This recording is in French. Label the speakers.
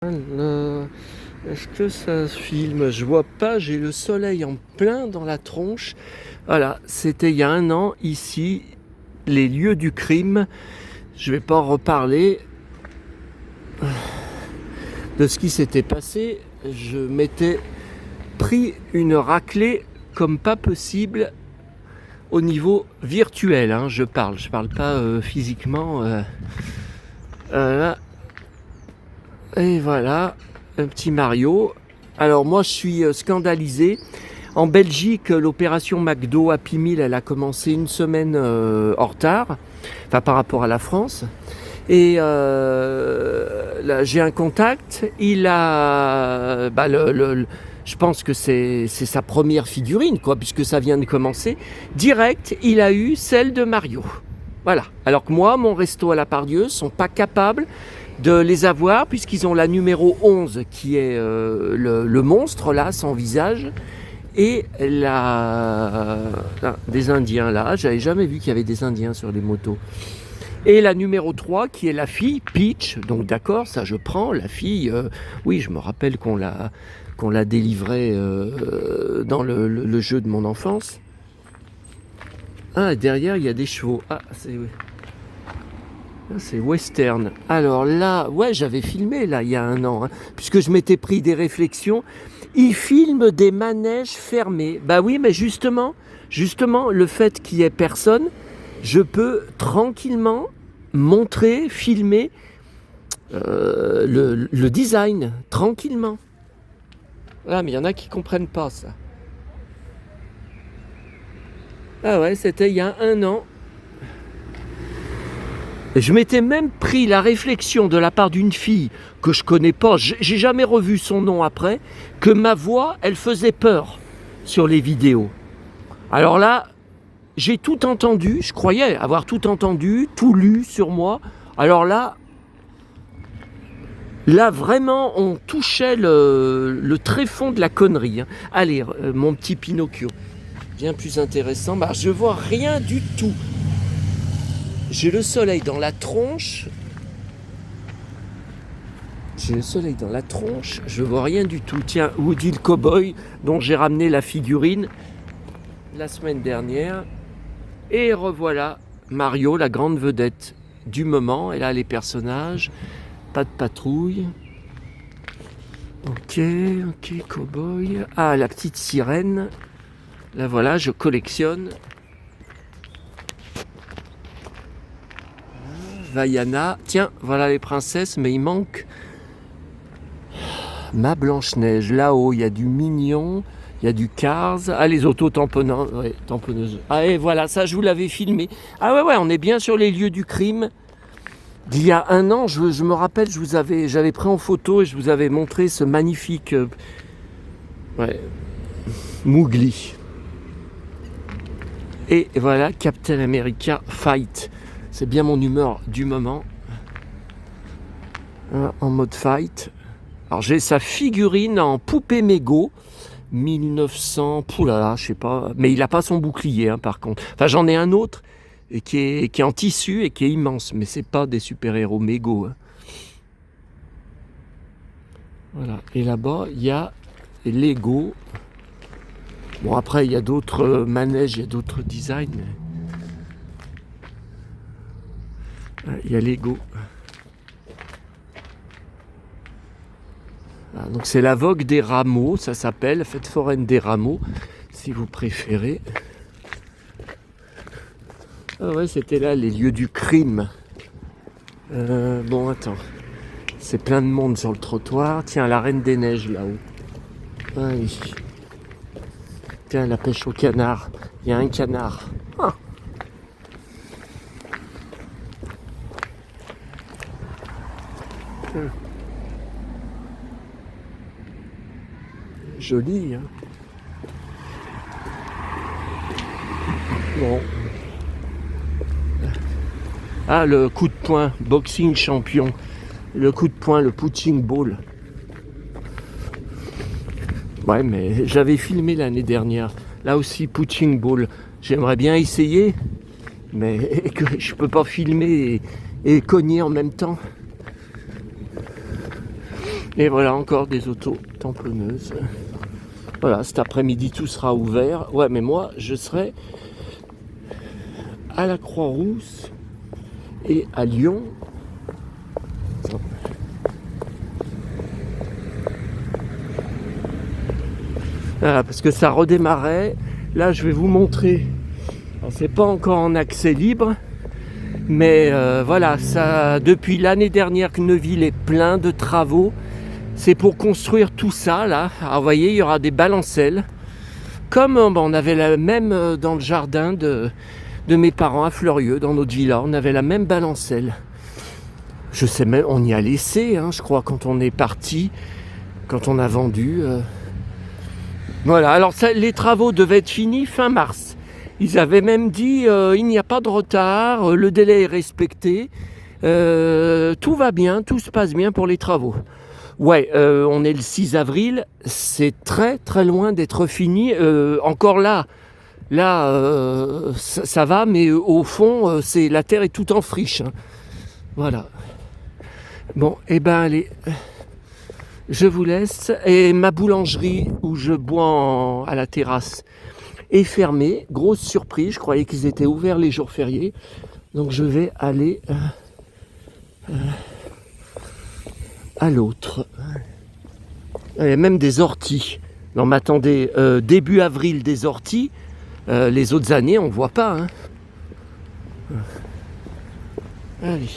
Speaker 1: Est-ce que ça filme? Je vois pas, j'ai le soleil en plein dans la tronche. Voilà, c'était il y a 1 an, ici, les lieux du crime. Je vais pas en reparler de ce qui s'était passé. Je m'étais pris une raclée comme pas possible au niveau virtuel, hein, je parle pas physiquement. Là. Et voilà, un petit Mario. Alors moi je suis scandalisé. En Belgique, l'opération McDo Happy Meal, elle a commencé 1 semaine en retard, enfin par rapport à la France. Et là, j'ai un contact, il a, je pense que c'est sa première figurine, quoi, puisque ça vient de commencer. Direct, il a eu celle de Mario. Voilà. Alors que moi, mon resto à la Pardieu sont pas capables de les avoir, puisqu'ils ont la numéro 11, qui est le monstre, là, sans visage, et des Indiens, là. J'avais jamais vu qu'il y avait des Indiens sur les motos. Et la numéro 3, qui est la fille, Peach. Donc d'accord, ça je prends. La fille, oui, je me rappelle qu'on l'a délivrée dans le jeu de mon enfance. Ah, derrière, il y a des chevaux. Ah, c'est western. Alors là, ouais, j'avais filmé là il y a 1 an, hein, puisque je m'étais pris des réflexions. Ils filment des manèges fermés. Bah oui, mais justement, le fait qu'il y ait personne, je peux tranquillement montrer, filmer le design, tranquillement. Ah, mais il y en a qui comprennent pas ça. Ah ouais, c'était il y a 1 an. Je m'étais même pris la réflexion de la part d'une fille que je connais pas, j'ai jamais revu son nom après, que ma voix, elle faisait peur sur les vidéos. Alors là, j'ai tout entendu, je croyais avoir tout entendu, tout lu sur moi. Alors là vraiment, on touchait le tréfonds de la connerie, hein. Allez, mon petit Pinocchio, bien plus intéressant. Bah, je vois rien du tout. J'ai le soleil dans la tronche. Je vois rien du tout. Tiens, Woody le cowboy, dont j'ai ramené la figurine la semaine dernière. Et revoilà Mario, la grande vedette du moment. Et là, les personnages, pas de patrouille. Ok, cowboy. Ah, la petite sirène. Là, voilà, je collectionne. Vaiana. Tiens, voilà les princesses, mais il manque ma Blanche-Neige. Là-haut, il y a du Mignon, il y a du Cars. Ah, les autos tamponneuses. Ah, et voilà, ça, je vous l'avais filmé. Ah ouais, on est bien sur les lieux du crime. D'il y a 1 an, je me rappelle, j'avais pris en photo et je vous avais montré ce magnifique Mowgli. Et voilà, Captain America Fight. C'est bien mon humeur du moment. En mode fight. Alors j'ai sa figurine en poupée mégot. 1900, poulala, je sais pas. Mais il n'a pas son bouclier, hein, par contre. Enfin, j'en ai un autre et qui est en tissu et qui est immense. Mais c'est pas des super-héros mégot, hein. Voilà. Et là-bas, il y a Lego. Bon, après, il y a d'autres manèges, il y a d'autres designs. Il y a Lego. Ah, donc c'est la Vogue des Rameaux, ça s'appelle, Fête foraine des Rameaux, si vous préférez. Ah ouais, c'était là les lieux du crime. Bon, attends. C'est plein de monde sur le trottoir. Tiens, la Reine des Neiges là-haut. Ah oui. Tiens, la pêche au canard. Il y a un canard. Ah. Joli, hein. Bon. Ah, le coup de poing, boxing champion. Le coup de poing, le punching ball. Ouais, mais j'avais filmé l'année dernière. Là aussi, punching ball. J'aimerais bien essayer, mais que je peux pas filmer et cogner en même temps. Et voilà, encore des autos tamponneuses. Voilà, cet après-midi, tout sera ouvert. Ouais, mais moi, je serai à la Croix-Rousse et à Lyon. Voilà, parce que ça redémarrait. Là, je vais vous montrer. Alors, c'est pas encore en accès libre, mais voilà, ça, depuis l'année dernière que Neuville est plein de travaux. C'est pour construire tout ça là. Alors, vous voyez, il y aura des balancelles. Comme on avait la même dans le jardin de mes parents à Fleurieux, dans notre villa, on avait la même balancelle. Je sais même, on y a laissé, hein, je crois, quand on est parti, quand on a vendu. Voilà, alors ça, les travaux devaient être finis fin mars. Ils avaient même dit, il n'y a pas de retard, le délai est respecté, tout va bien, tout se passe bien pour les travaux. Ouais, on est le 6 avril, c'est très très loin d'être fini. Encore là, ça va, mais au fond, la terre est tout en friche. Hein. Voilà. Bon, et ben allez, je vous laisse. Et ma boulangerie où je bois à la terrasse est fermée. Grosse surprise, je croyais qu'ils étaient ouverts les jours fériés. Donc je vais aller à l'autre. Il y a même des orties. Non mais attendez, début avril des orties, les autres années on voit pas. Hein. Allez.